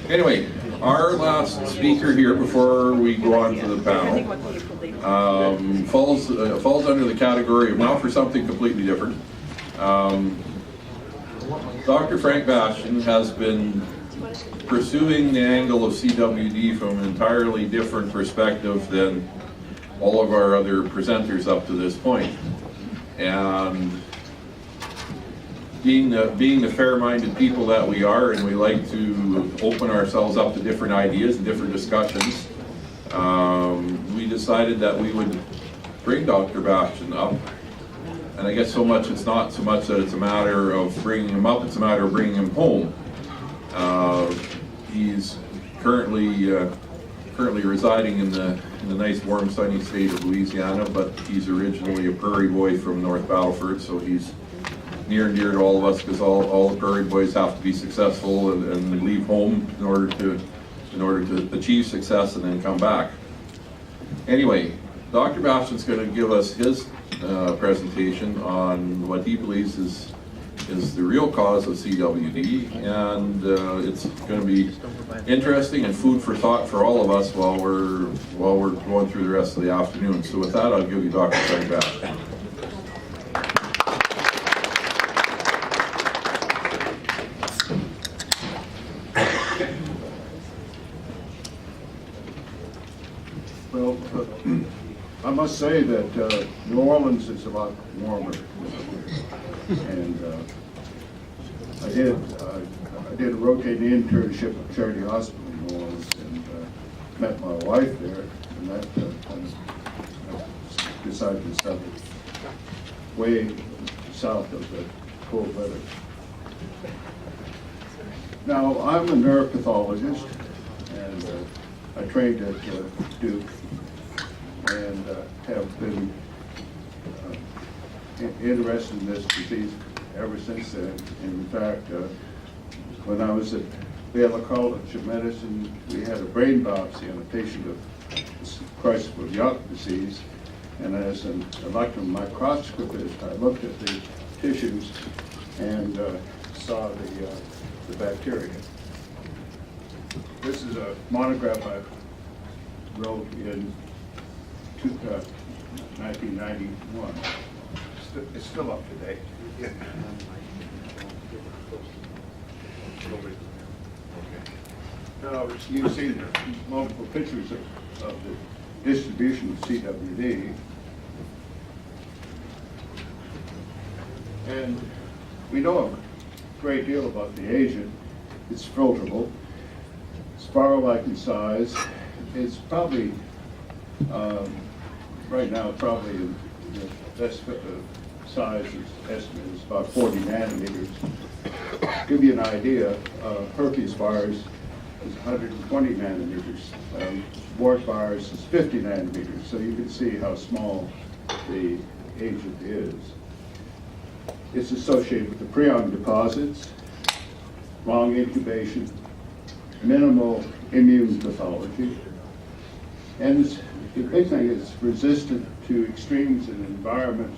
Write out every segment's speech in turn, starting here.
Anyway, our last speaker here before we go on to the panel falls under the category of now for something completely different. Dr. Frank Bastain has been pursuing the angle of CWD from an entirely different perspective than all of our other presenters up to this point. And being the fair-minded people that we are, and we like to open ourselves up to different ideas and different discussions, we decided that we would bring Dr. Bastain up. And I guess it's not so much that it's a matter of bringing him up, it's a matter of bringing him home. He's currently residing in the nice, warm, sunny state of Louisiana, but he's originally a prairie boy from North Battleford, so he's near and dear to all of us because all the prairie boys have to be successful and leave home in order to achieve success and then come back. Anyway, Dr. Bastain's going to give us his presentation on what he believes is the real cause of CWD, and it's going to be interesting and food for thought for all of us while we're going through the rest of the afternoon. So with that, I'll give you Dr. Frank Bastain. Well, I must say that New Orleans is a lot warmer, and I did a rotating internship at Charity Hospital in New Orleans, and met my wife there, and that decided to settle way south of the cold weather. Now, I'm a neuropathologist, and I trained at Duke, and have been interested in this disease ever since then. In fact, when I was at Baylor College of Medicine, we had a brain biopsy on a patient of Spiroplasm disease, and as an electron microscopist, I looked at the tissues and saw the bacteria. This is a monograph I wrote in 1991. It's still up to date. Now, you see multiple pictures of the distribution of CWD. And we know a great deal about the agent. It's filterable, spiral-like in size. It's probably, right now, probably the best size is estimated is about 40 nanometers. To give you an idea, herpes virus is 120 nanometers. Wart virus is 50 nanometers. So you can see how small the agent is. It's associated with the prion deposits, long incubation, minimal immune pathology, and the big thing is resistant to extremes in environment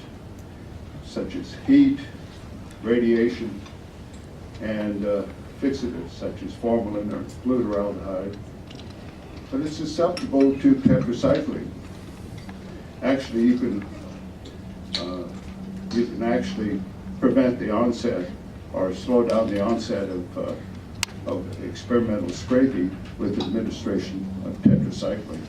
such as heat, radiation, and fixatives such as formalin or glutaraldehyde. But it's susceptible to tetracycline. Actually, you can actually prevent the onset or slow down the onset of experimental scraping with administration of tetracycline.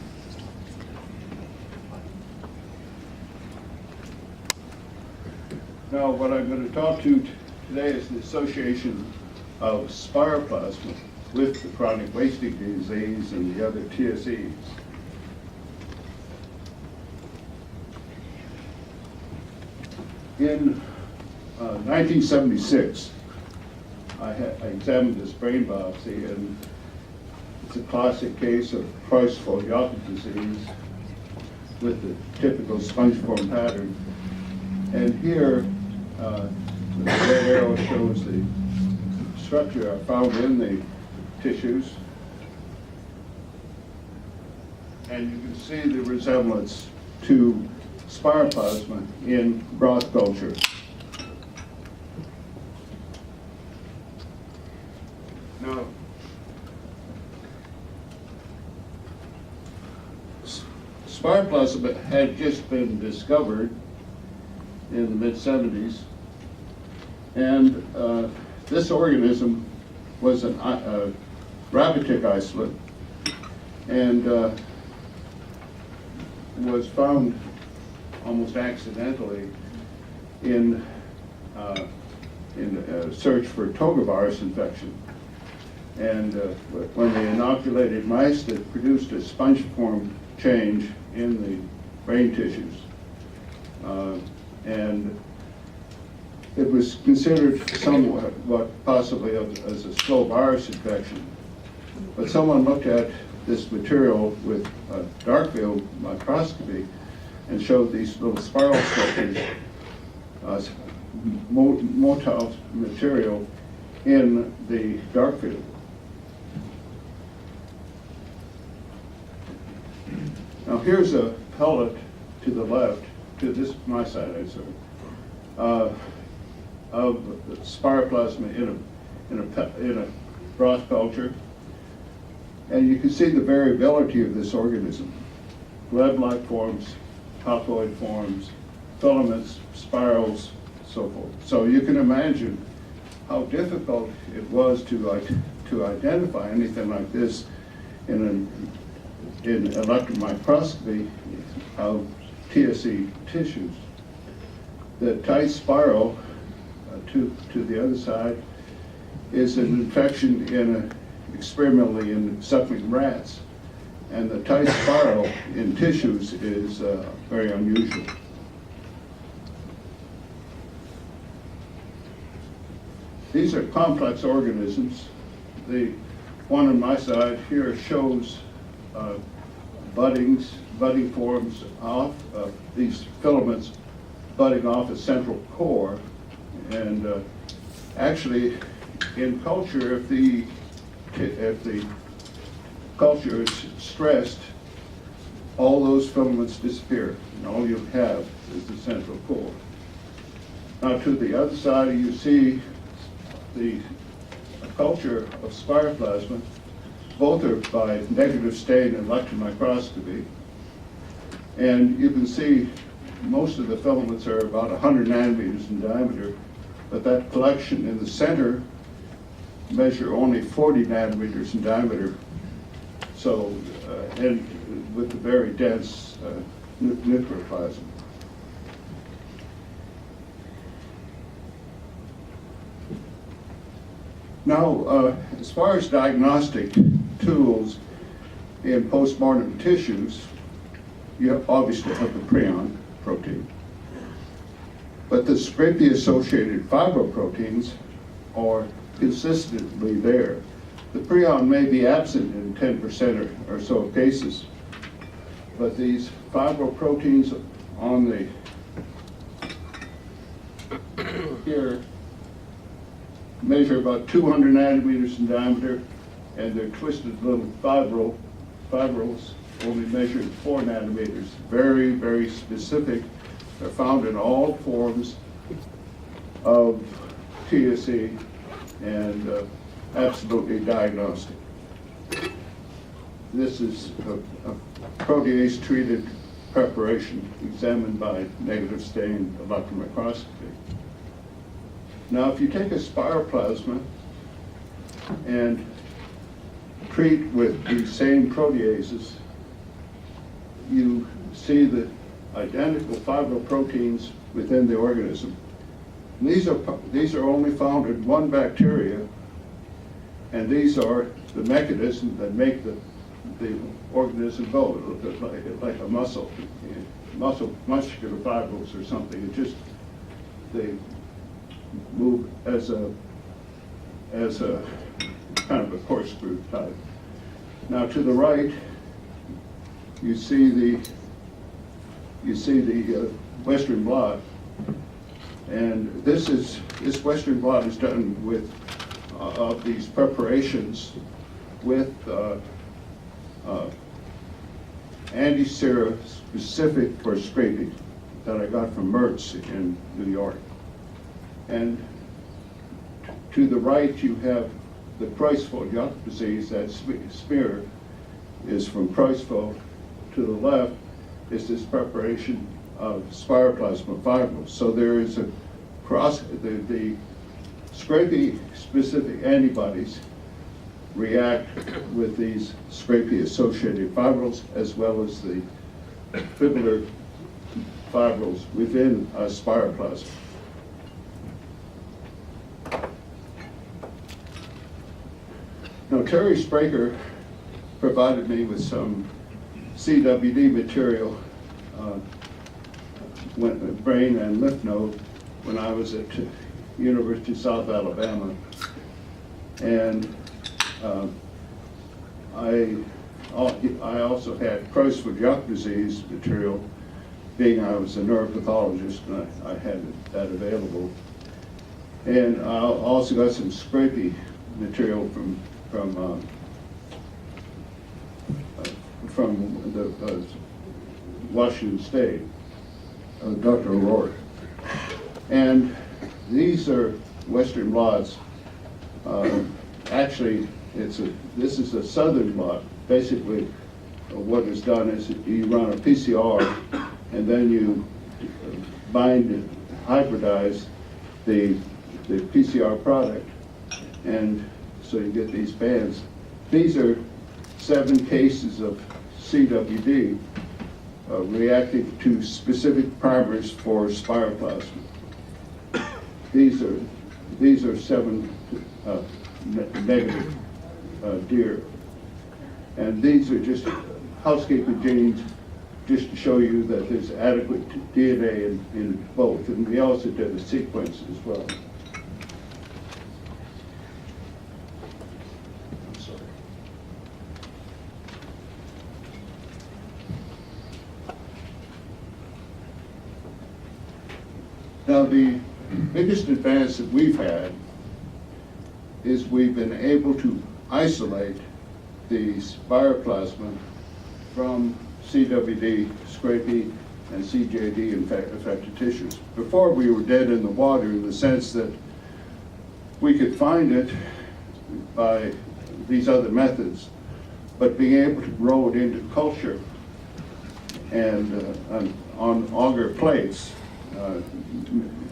Now, what I'm going to talk to today is the association of Spiroplasm with the chronic wasting disease and the other TSEs. In 1976, I examined this brain biopsy, and it's a classic case of Price-Folliot disease with the typical spongiform pattern. And here, the red arrow shows the structure found in the tissues. And you can see the resemblance to Spiroplasm in broth culture. Now, Spiroplasm had just been discovered in the mid-70s, and this organism was a rabbit tick isolate, and was found almost accidentally in a search for togavirus infection. And when they inoculated mice, that produced a spongiform change in the brain tissues. And it was considered somewhat possibly as a slow virus infection. But someone looked at this material with a dark field microscopy and showed these little spiral structures, motile material in the dark field. Now here's a pellet to the left, to this, my side, I'm sorry, of spiroplasm in a broth culture. And you can see the variability of this organism. Web-like forms, coploid forms, filaments, spirals, so forth. So you can imagine how difficult it was to identify anything like this in electron microscopy of TSE tissues. The tight spiral to the other side is an infection experimentally in suckling rats, and the tight spiral in tissues is very unusual. These are complex organisms. The one on my side here shows budding forms off these filaments budding off a central core, and actually in culture, if the culture is stressed, all those filaments disappear, and all you have is the central core. Now to the other side, you see the culture of spiroplasm. Both are by negative stain and electron microscopy. And you can see most of the filaments are about 100 nanometers in diameter, but that collection in the center measure only 40 nanometers in diameter. So, and with the very dense nucleoplasm. Now, as far as diagnostic tools in postmortem tissues, you obviously have the prion protein. But the scrapie-associated fibroproteins are consistently there. The prion may be absent in 10% or so of cases, but these fibroproteins on the here measure about 200 nanometers in diameter, and they're twisted little fibrils only measured 4 nanometers. Very, very specific. They're found in all forms of TSE and absolutely diagnostic. This is a protease-treated preparation examined by negative stain electron microscopy. Now, if you take a spiroplasma and treat with the same proteases, you see the identical fibroproteins within the organism. And these are only found in one bacteria, and these are the mechanisms that make the organism go. It looks like a muscular fibrils or something. It just, they move as a kind of a corkscrew type. Now to the right, you see the Western blot, and this Western blot is done with of these preparations with anti-sera specific for scraping that I got from Mertz in New York. And to the right, you have the Creutzfeldt-Jakob disease. That smear is from Creutzfeldt. To the left, is this preparation of Spiroplasm fibrils. So there is a cross, the scrapie-specific antibodies react with these scrapie-associated fibrils as well as the fibrillar fibrils within a spiroplasm. Now, Terry Spraker provided me with some CWD material, brain and lymph node, when I was at University of South Alabama. And I also had Creutzfeldt-Jakob disease material, being I was a neuropathologist and I had that available. And I also got some scrapie material from the Washington State, Dr. O'Rourke. And these are Western blots. Actually, this is a southern blot. Basically, what is done is you run a PCR, and then you hybridize the PCR product, and so you get these bands. These are 7 cases of CWD reacting to specific primers for spiroplasm. These are 7 negative deer, and these are just housekeeping genes, just to show you that there's adequate DNA in both. And we also did a sequence as well. I'm sorry. Now, the biggest advance that we've had is we've been able to isolate the spiroplasm from CWD, scrapie, and CJD infected tissues. Before, we were dead in the water in the sense that we could find it by these other methods, but being able to grow it into culture and on auger plates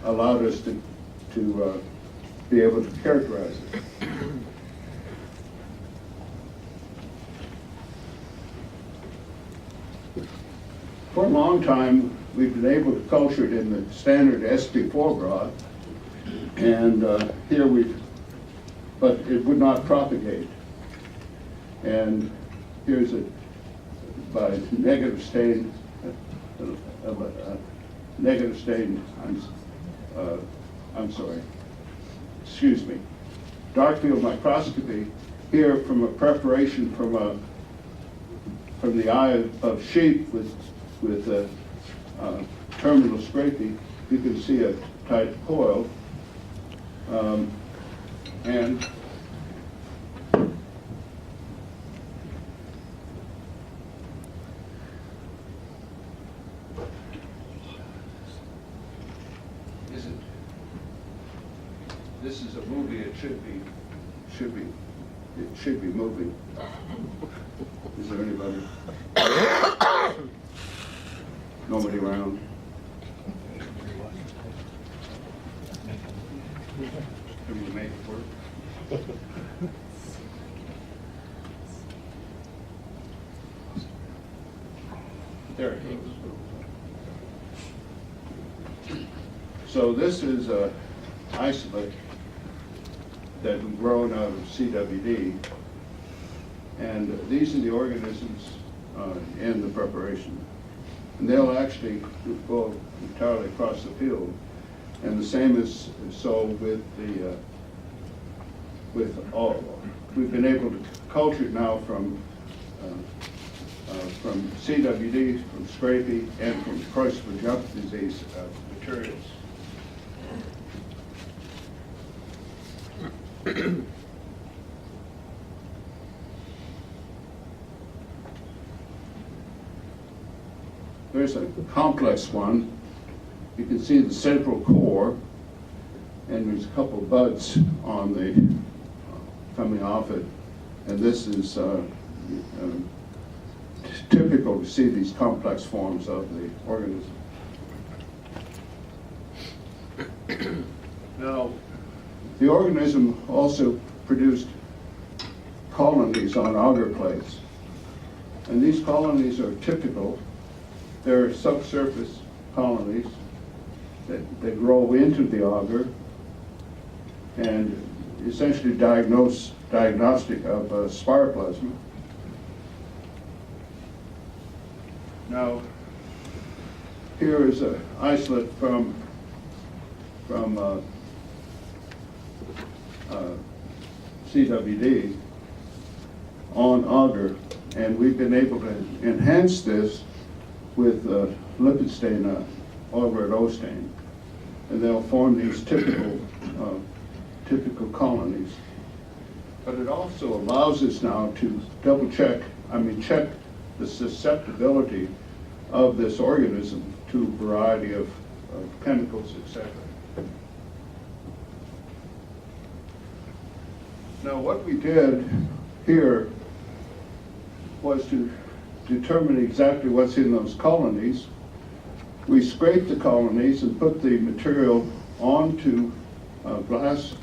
allowed us to be able to characterize it. For a long time, we've been able to culture it in the standard SP4 broth, and but it would not propagate. And here's a by negative stain, I'm sorry, excuse me, dark field microscopy here from a preparation from the eye of sheep with terminal scrapie. You can see a tight coil, and this is a movie. It should be moving. Is there anybody? Nobody around? Can we make it work? There it goes. So this is a isolate that we've grown out of CWD, and these are the organisms in the preparation. And they'll actually go entirely across the field. And the same is so with we've been able to culture it now from CWD, from scrapie, and from Creutzfeldt-Jakob disease materials. There's a complex one. You can see the central core, and there's a couple of buds on the coming off it. And this is typical to see these complex forms of the organism. Now, the organism also produced colonies on auger plates. And these colonies are typical. They're subsurface colonies that grow into the auger and essentially diagnostic of spiroplasm. Now, here is an isolate from CWD on auger, and we've been able to enhance this with lipid stain over at O-stain, and they'll form these typical colonies. But it also allows us now to check the susceptibility of this organism to a variety of chemicals, etc. Now, what we did here was to determine exactly what's in those colonies. We scraped the colonies and put the material onto a glass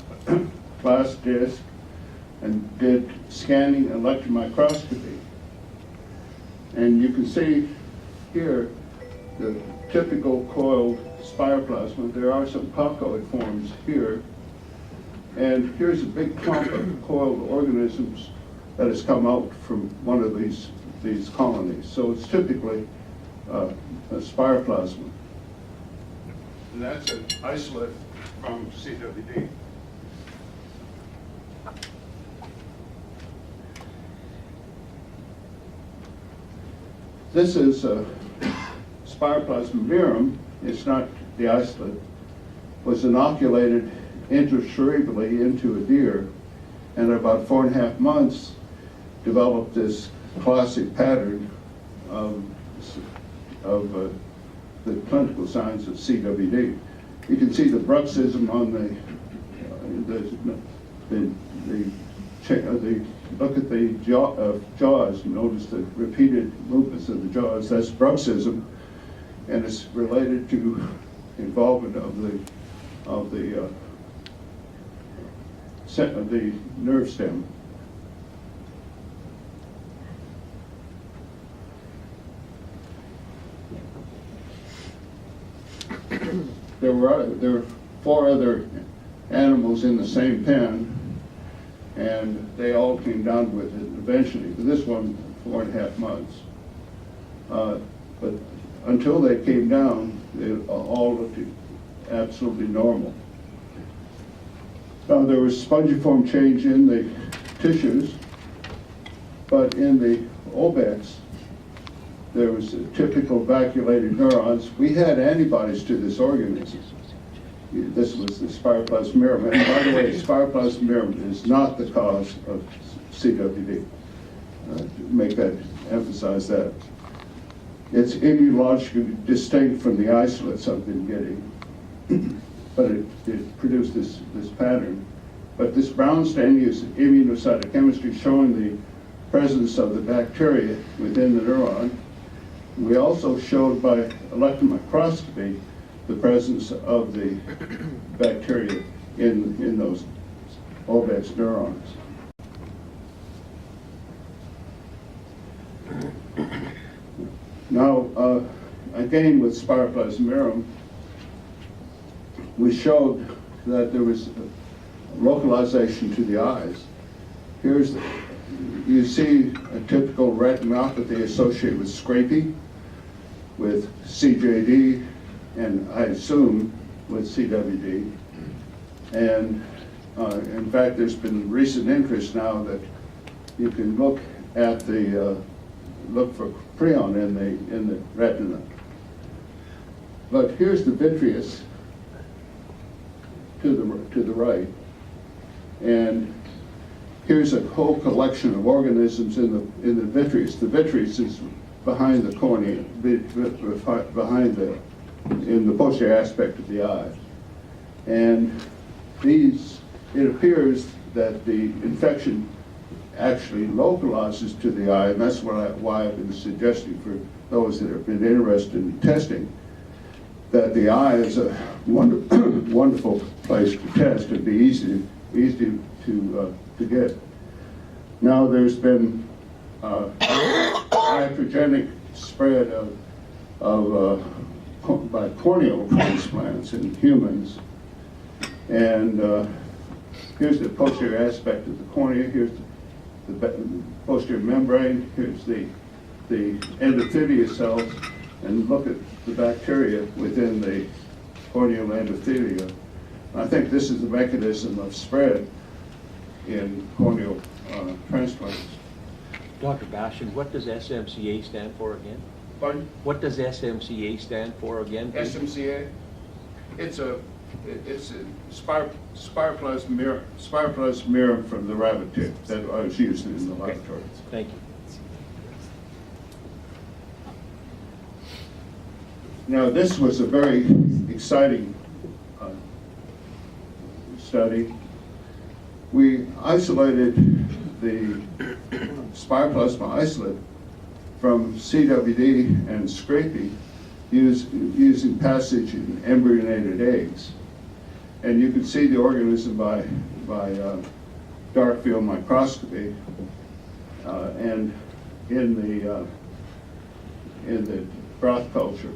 disc and did scanning electron microscopy. And you can see here the typical coiled spiroplasm. There are some coccoid forms here. And here's a big clump of coiled organisms that has come out from one of these colonies. So it's typically a spiroplasm. And that's an isolate from CWD. This is Spiroplasm mirum. It's not the isolate. Was inoculated intracerebrally into a deer, and at about 4.5 months developed this classic pattern of the clinical signs of CWD. You can see the bruxism on look at the jaws. Notice the repeated movements of the jaws. That's bruxism, and it's related to involvement of the nerve stem. There were 4 other animals in the same pen, and they all came down with it eventually. But this one, 4.5 months. But until they came down, they all looked absolutely normal. Now, there was spongiform change in the tissues, but in the obex, there was typical vacuolated neurons. We had antibodies to this organism. This was the Spiroplasm mirum. And by the way, Spiroplasm mirum is not the cause of CWD. Emphasize that. It's immunologically distinct from the isolates I've been getting, but it produced this pattern. But this brown stain is immunocytochemistry showing the presence of the bacteria within the neuron. We also showed by electron microscopy the presence of the bacteria in those obex neurons. Now, again with Spiroplasm mirum, we showed that there was localization to the eyes. You see a typical retinopathy associated with scraping, with CJD, and I assume with CWD. And in fact, there's been recent interest now that you can look at look for prion in the retina. But here's the vitreous to the right, and here's a whole collection of organisms in the vitreous. The vitreous is behind the cornea, in the posterior aspect of the eye. And it appears that the infection actually localizes to the eye, and that's why I've been suggesting for those that have been interested in testing, that the eye is a wonderful place to test and be easy to get. Now there's been iatrogenic spread by corneal transplants in humans, and here's the posterior aspect of the cornea. Here's the posterior membrane. Here's the endothelial cells, and look at the bacteria within the corneal endothelia. I think this is the mechanism of spread in corneal transplants. Dr. Bastain, what does SMCA stand for again? Pardon? What does SMCA stand for again, please? SMCA? It's a spiroplasm mirror from the rabbit tip that I was using in the laboratory. Thank you. Now, this was a very exciting study. We isolated the Spiroplasm isolate from CWD and scrapie using passage in embryonated eggs. And you can see the organism by dark field microscopy, and in the broth culture.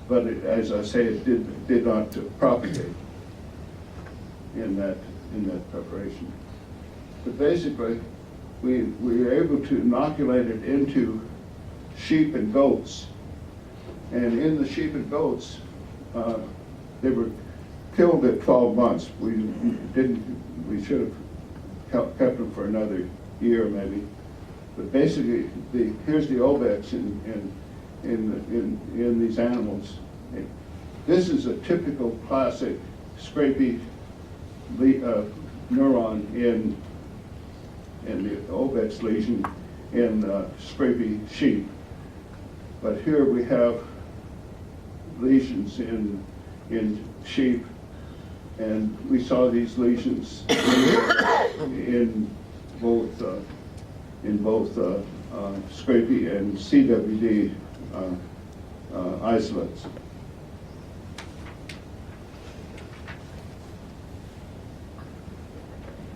But as I say, it did not propagate in that preparation. But basically, we were able to inoculate it into sheep and goats. And in the sheep and goats, they were killed at 12 months. We should have kept them for another year maybe. But basically, here's the obex in these animals. This is a typical classic scrapie neuron in the obex lesion in scrapie sheep. But here we have lesions in sheep, and we saw these lesions in both scrapie and CWD isolates.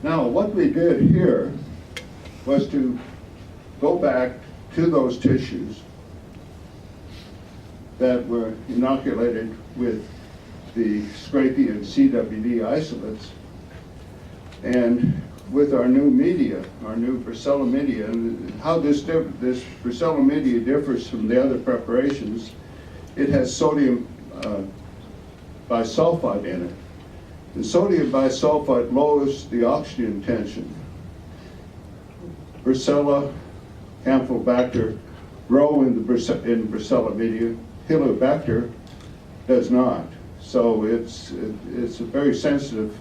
Now, what we did here was to go back to those tissues that were inoculated with the scrapie and CWD isolates, and with our new media, our new Brucella media, and how this Brucella media differs from the other preparations, it has sodium bisulfite in it. The sodium bisulfite lowers the oxygen tension. Brucella, Campylobacter grow in Brucella media. Helicobacter does not. So it's very sensitive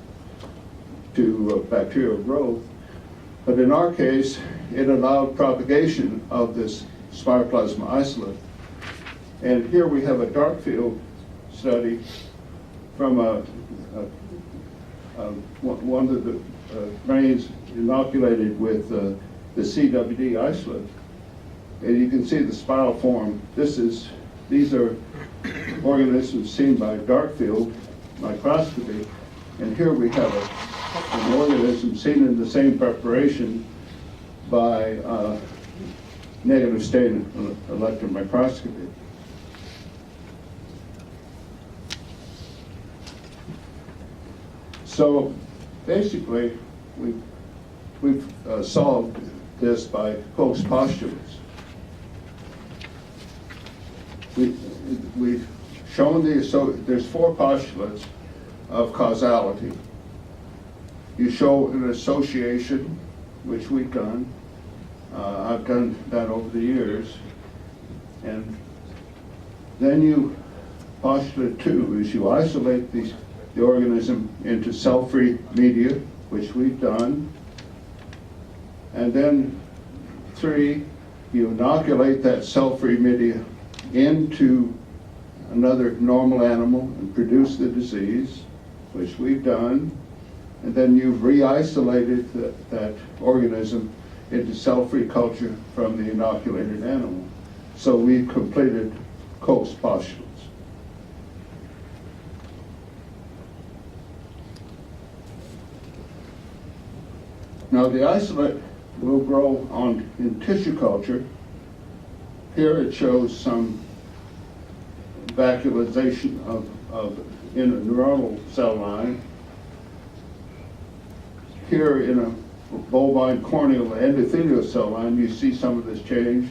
to bacterial growth. But in our case, it allowed propagation of this Spiroplasm isolate. And here we have a dark field study from one of the brains inoculated with the CWD isolate. And you can see the spiral form. These are organisms seen by dark field microscopy. And here we have an organism seen in the same preparation by negative stain electron microscopy. So basically, we've solved this by post postulates. We've shown there's 4 postulates of causality. You show an association, which we've done. I've done that over the years. And then you postulate 2 is you isolate the organism into cell-free media, which we've done. And then 3, you inoculate that cell-free media into another normal animal and produce the disease, which we've done. and then you've re-isolated that organism into cell-free culture from the inoculated animal. So we've completed Koch's postulates. Now the isolate will grow in tissue culture. Here it shows some vacuolization in a neuronal cell line. Here in a bovine corneal endothelial cell line, you see some of this change.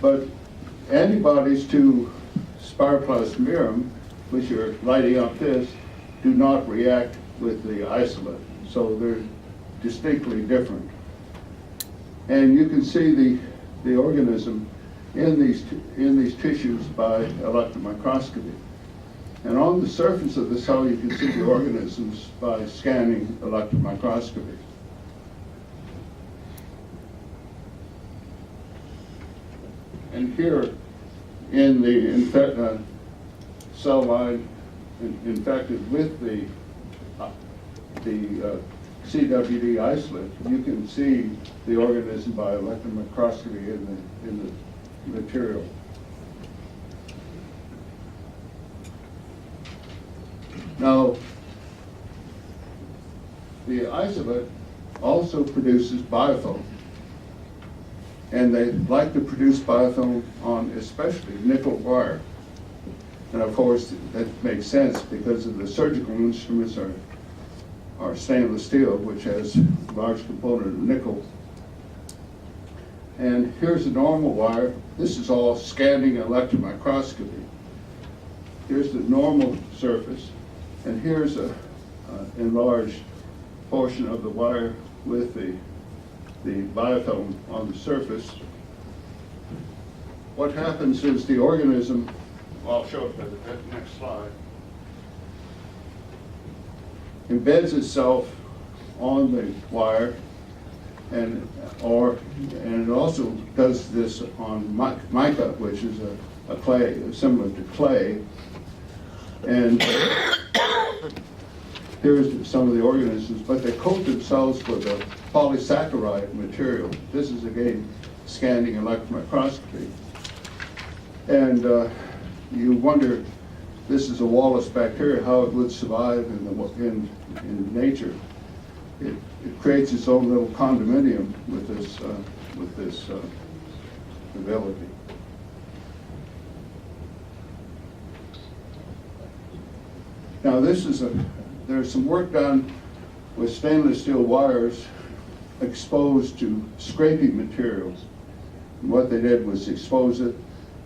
But antibodies to Spiroplasm, which are lighting up this, do not react with the isolate. So they're distinctly different. And you can see the organism in these tissues by electron microscopy. And on the surface of the cell, you can see the organisms by scanning electron microscopy. And here, in the cell line infected with the CWD isolate, you can see the organism by electron microscopy in the material. Now, the isolate also produces biofilm, and they like to produce biofilm on especially nickel wire. And of course, that makes sense because of the surgical instruments are stainless steel, which has a large component of nickel. And here's a normal wire. This is all scanning electron microscopy. Here's the normal surface, and here's an enlarged portion of the wire with the biofilm on the surface. What happens is the organism, I'll show it in the next slide, embeds itself on the wire, and it also does this on mica, which is a clay similar to clay. And here's some of the organisms, but they coat themselves with a polysaccharide material. This is again scanning electron microscopy, and you wonder, this is a Wallace bacteria, how it would survive in nature. It creates its own little condominium with this ability. Now there's some work done with stainless steel wires exposed to scraping materials. And what they did was expose it,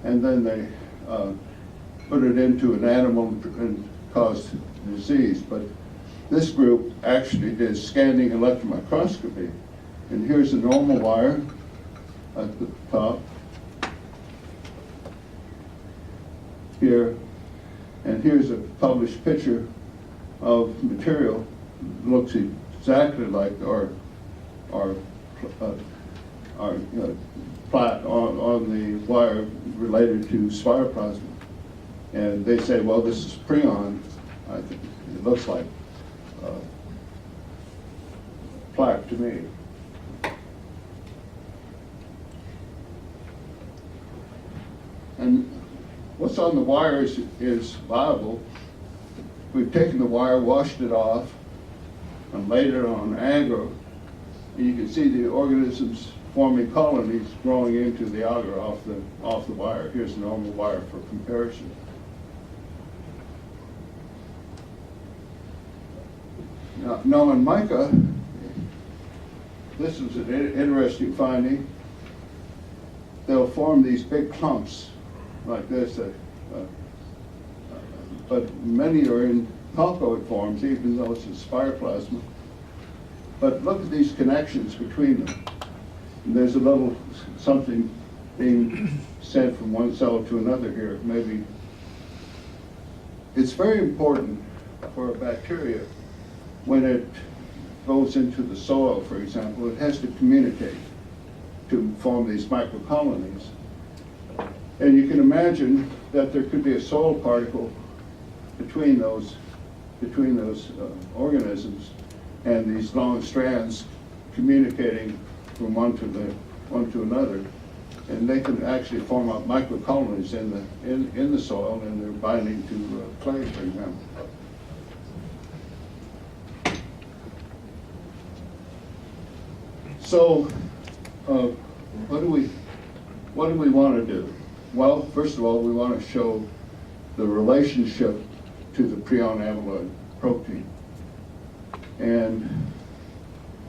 and then they put it into an animal and caused disease. But this group actually did scanning electron microscopy. And here's a normal wire at the top. Here, and here's a published picture of material. It looks exactly like our plot on the wire related to Spiroplasm. And they say, well, this is prion. I think it looks like plaque to me. And what's on the wire is viable. We've taken the wire, washed it off, and laid it on agar. And you can see the organisms forming colonies growing into the agar off the wire. Here's a normal wire for comparison. Now in mica, this is an interesting finding. They'll form these big clumps like this, but many are in colloid forms, even though it's a spiroplasm. But look at these connections between them. And there's a little something being sent from one cell to another here. Maybe it's very important for a bacteria when it goes into the soil, for example, it has to communicate to form these microcolonies. And you can imagine that there could be a soil particle between those between those organisms, and these long strands communicating from one to another, and they can actually form up microcolonies in the soil, and they're binding to clay, for example. So, what do we want to do? Well, first of all, we want to show the relationship to the prion amyloid protein. And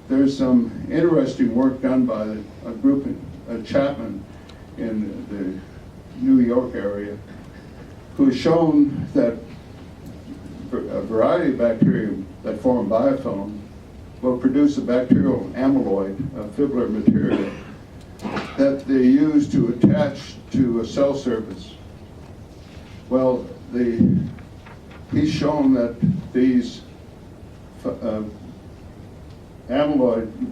there's some interesting work done by a group at Chapman in the New York area, who's shown that a variety of bacteria that form biofilm will produce a bacterial amyloid, a fibrillar material, that they use to attach to a cell surface. Well, he's shown that these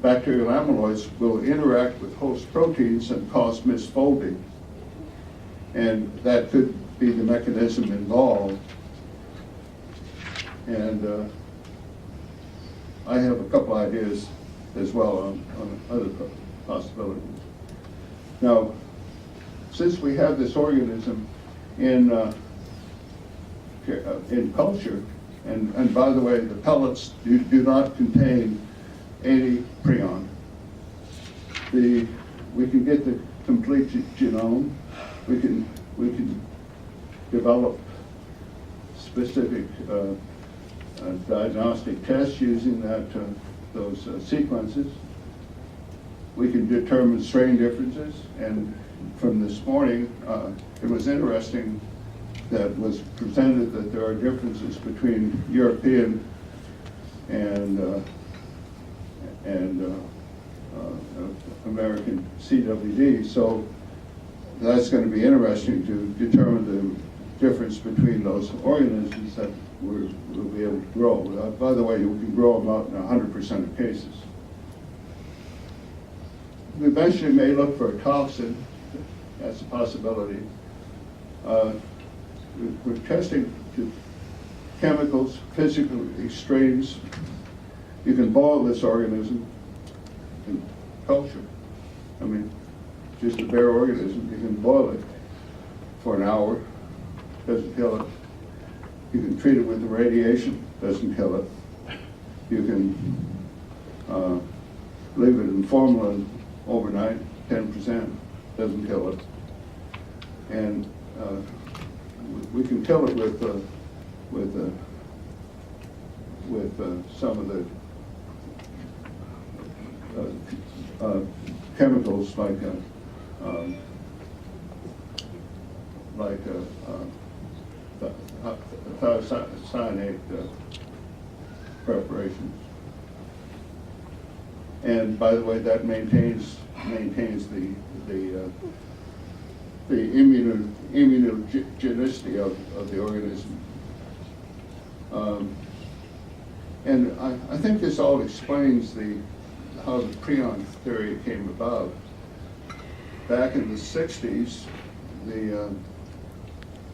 bacterial amyloids will interact with host proteins and cause misfolding. And that could be the mechanism involved. And I have a couple ideas as well on other possibilities. Now, since we have this organism in culture, and by the way, the pellets do not contain any prion. We can get the complete genome. We can develop specific diagnostic tests using those sequences. We can determine strain differences, and from this morning, it was interesting that was presented that there are differences between European and American CWD. So that's going to be interesting to determine the difference between those organisms that we'll be able to grow. By the way, you can grow them out in 100% of cases. We eventually may look for a toxin. That's a possibility. We're testing chemicals, physical extremes. You can boil this organism in culture. I mean, just a bare organism, you can boil it for an hour, doesn't kill it. You can treat it with the radiation, doesn't kill it. You can leave it in formalin overnight, 10%, doesn't kill it. And we can kill it with some of the chemicals like thiocyanate preparations. And by the way, that maintains the immunogenicity of the organism. And I think this all explains how the prion theory came about. Back in the 60s,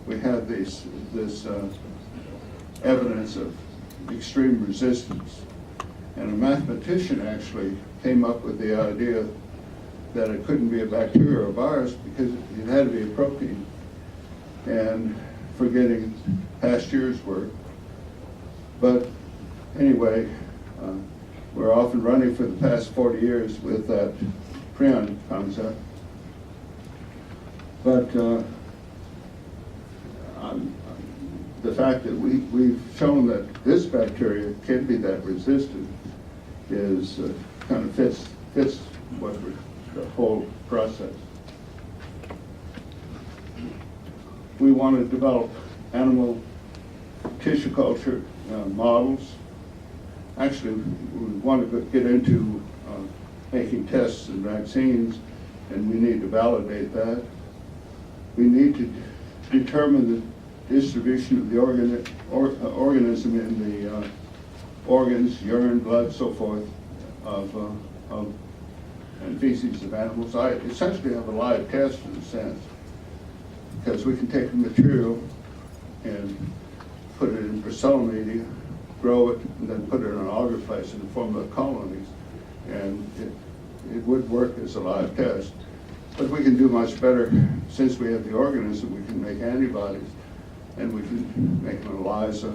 we had this evidence of extreme resistance. And a mathematician actually came up with the idea that it couldn't be a bacteria or a virus because it had to be a protein. And forgetting past year's work. But anyway, we're off and running for the past 40 years with that prion concept. But the fact that we've shown that this bacteria can be that resistant is kind of fits what the whole process. We want to develop animal tissue culture models. Actually, we want to get into making tests and vaccines, and we need to validate that. We need to determine the distribution of the organism in the organs, urine, blood, so forth, and feces of animals. I essentially have a live test in a sense, because we can take the material and put it in Priscilla media, grow it, and then put it in an agar place in the form of colonies. And it would work as a live test. But we can do much better. Since we have the organism, we can make antibodies, and we can make an ELISA.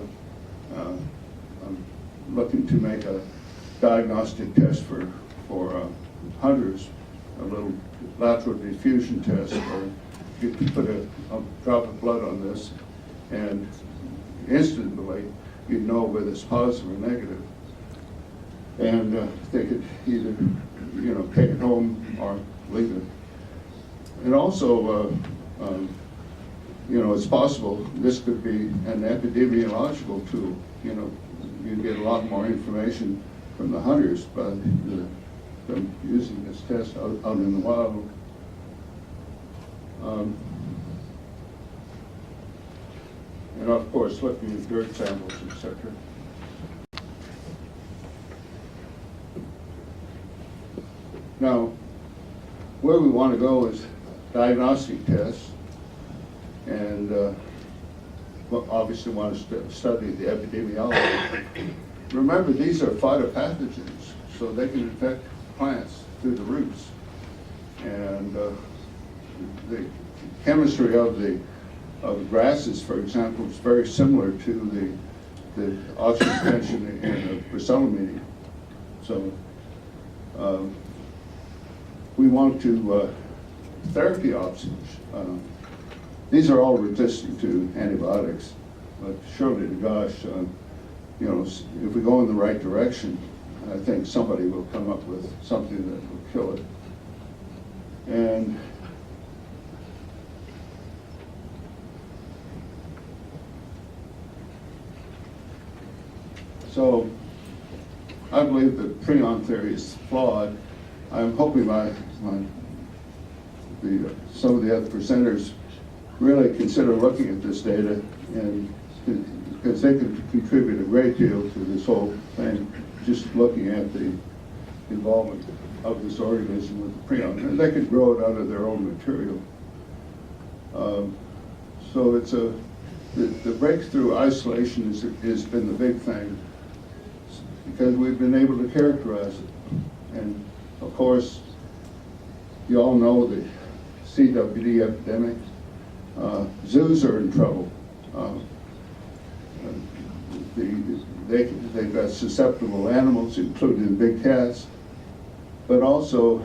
I'm looking to make a diagnostic test for hunters, a little lateral diffusion test where you can put a drop of blood on this, and instantly you know whether it's positive or negative. And they could either, take it home or leave it. And also, it's possible this could be an epidemiological tool. You get a lot more information from the hunters by them using this test out in the wild. And of course, looking at dirt samples, etc. Now, where we want to go is diagnostic tests, and obviously want to study the epidemiology. Remember, these are phytopathogens, so they can infect plants through the roots. And the chemistry of the grasses, for example, is very similar to the oxygen tension in the Priscilla medium. So we want to therapy options. These are all resistant to antibiotics, but surely to gosh, if we go in the right direction, I think somebody will come up with something that will kill it. And so I believe that prion theory is flawed. I'm hoping some of the other presenters really consider looking at this data, and because they could contribute a great deal to this whole thing, just looking at the involvement of this organism with the prion. And they could grow it out of their own material. So it's the breakthrough isolation has been the big thing, because we've been able to characterize it. And of course, you all know the CWD epidemic. Zoos are in trouble. They've got susceptible animals, including big cats, but also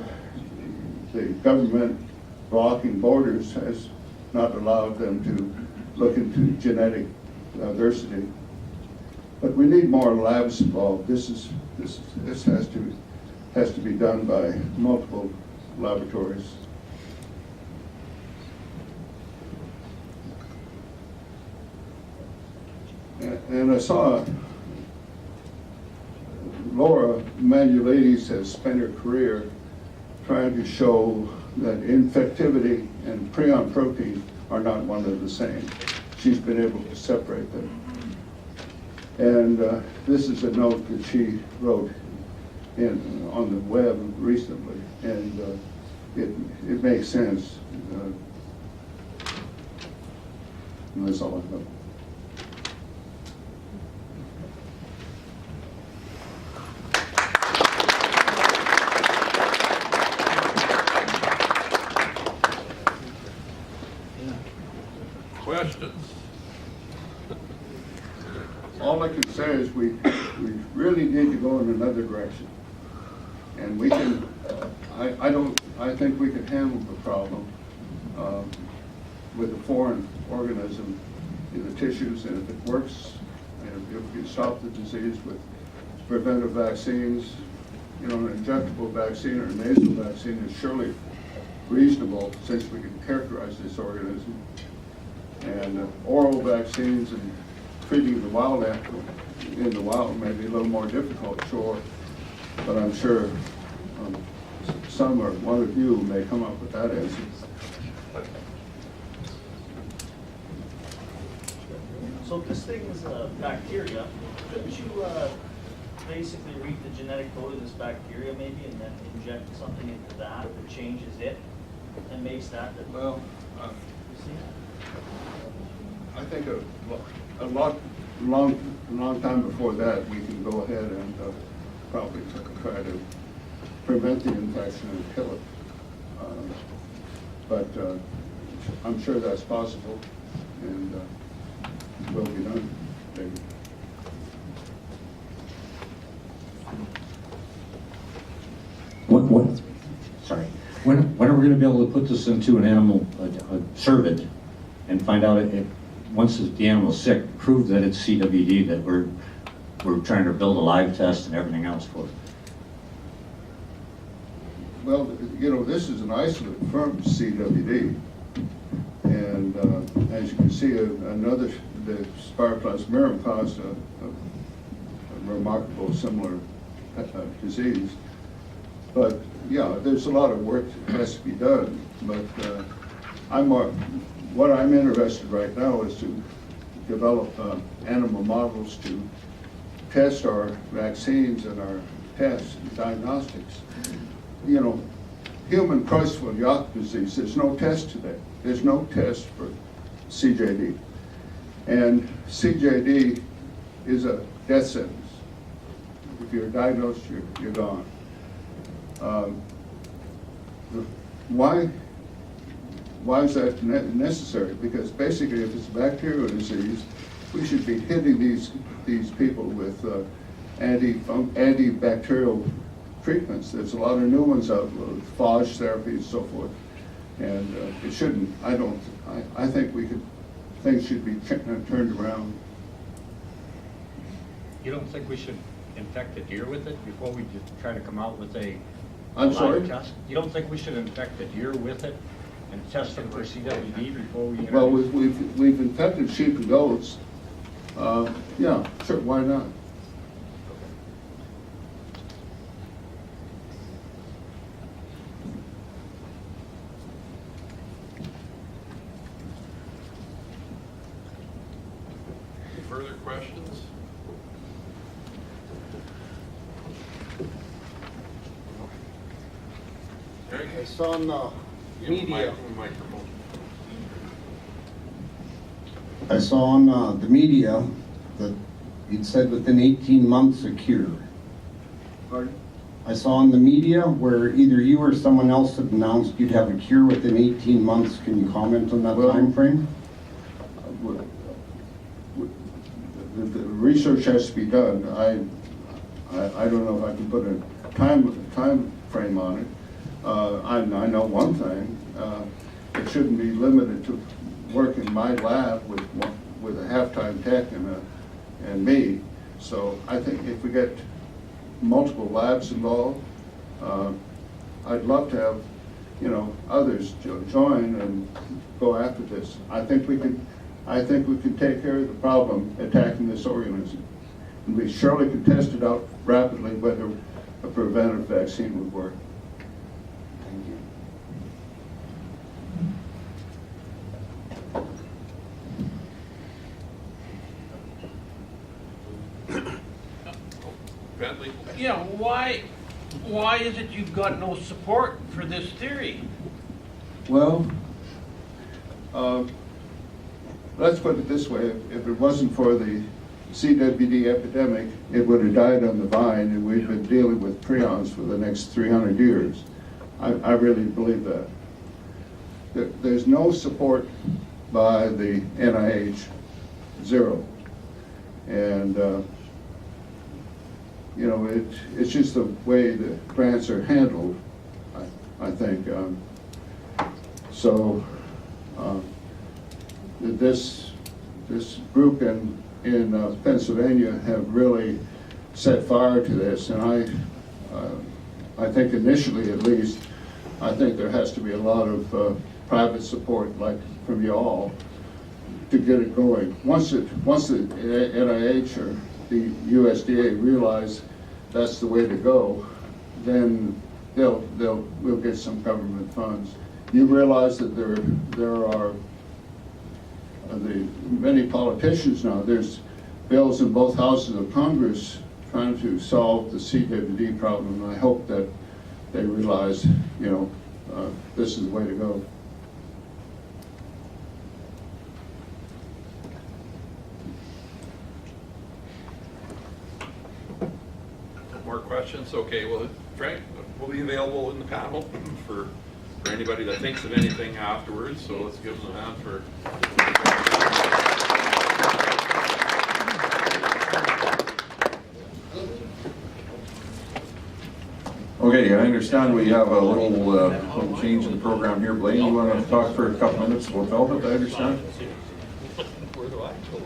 the government blocking borders has not allowed them to look into genetic diversity. But we need more labs involved. This has to be done by multiple laboratories. And I saw Laura Manuelides has spent her career trying to show that infectivity and prion protein are not one and the same. She's been able to separate them. And this is a note that she wrote on the web recently, and it makes sense. And that's all I know. Questions? All I can say is we really need to go in another direction, and we can. I think we can handle the problem with a foreign organism in the tissues, and if it works, and if we can stop the disease with preventive vaccines, an injectable vaccine or a nasal vaccine is surely reasonable, since we can characterize this organism. And oral vaccines and treating the wild animal in the wild may be a little more difficult, sure, but I'm sure some or one of you may come up with that answer. So if this thing is a bacteria, couldn't you basically read the genetic code of this bacteria maybe, and then inject something into that changes it and makes that? Well, You see? I think a long time before that, we can go ahead and probably try to prevent the infection and kill it. But I'm sure that's possible, and will be done. David. When are we going to be able to put this into an animal, a cervid, and find out it, once the animal's sick, prove that it's CWD, that we're trying to build a live test and everything else for it? Well, you know, this is an isolate from CWD, and as you can see, the Spiroplasm caused a remarkable similar disease. But yeah, there's a lot of work that has to be done. But what I'm interested right now is to develop animal models to test our vaccines and our tests and diagnostics. You know, human Creutzfeldt-Jakob disease, there's no test today. There's no test for CJD. And CJD is a death sentence. If you're diagnosed, you're gone. Why is that necessary? Because basically, if it's a bacterial disease, we should be hitting these people with antibacterial treatments. There's a lot of new ones out with phage therapy and so forth, and it shouldn't. I think things should be turned around. You don't think we should infect the deer with it before we just try to come out with a I'm live sorry? test? You don't think we should infect the deer with it and test them for CWD before we? Well, we've infected sheep and goats. Yeah, sure, why not? Further questions? I saw in the media. I saw on the media that it said within 18 months a cure. Pardon? I saw on the media where either you or someone else had announced you'd have a cure within 18 months. Can you comment on that Well, time frame? The research has to be done. I don't know if I can put a time frame on it. I know one thing. It shouldn't be limited to work in my lab with a half-time tech and me. So I think if we get multiple labs involved, I'd love to have, you know, others join and go after this. I think we can take care of the problem attacking this organism. And we surely can test it out rapidly whether a preventive vaccine would work. Thank you. Bentley? Yeah, why is it you've got no support for this theory? Well, let's put it this way. If it wasn't for the CWD epidemic, it would have died on the vine, and we've been dealing with prions for the next 300 years. I really believe that. There's no support by the NIH, zero. And, you know, it's just the way the grants are handled, I think. This group in Pennsylvania have really set fire to this, and I think initially, at least, I think there has to be a lot of private support, like from you all, to get it going. Once the NIH or the USDA realize that's the way to go, then we'll get some government funds. You realize that there are many politicians now. There's bills in both houses of Congress trying to solve the CWD problem, and I hope that they realize, you know, this is the way to go. questions? Okay, well, Frank will be available in the panel for anybody that thinks of anything afterwards, so let's give them a hand for. Okay, I understand we have a little change in the program here. Blaine, you want to talk for a couple minutes about Velvet, I understand? Where do I go?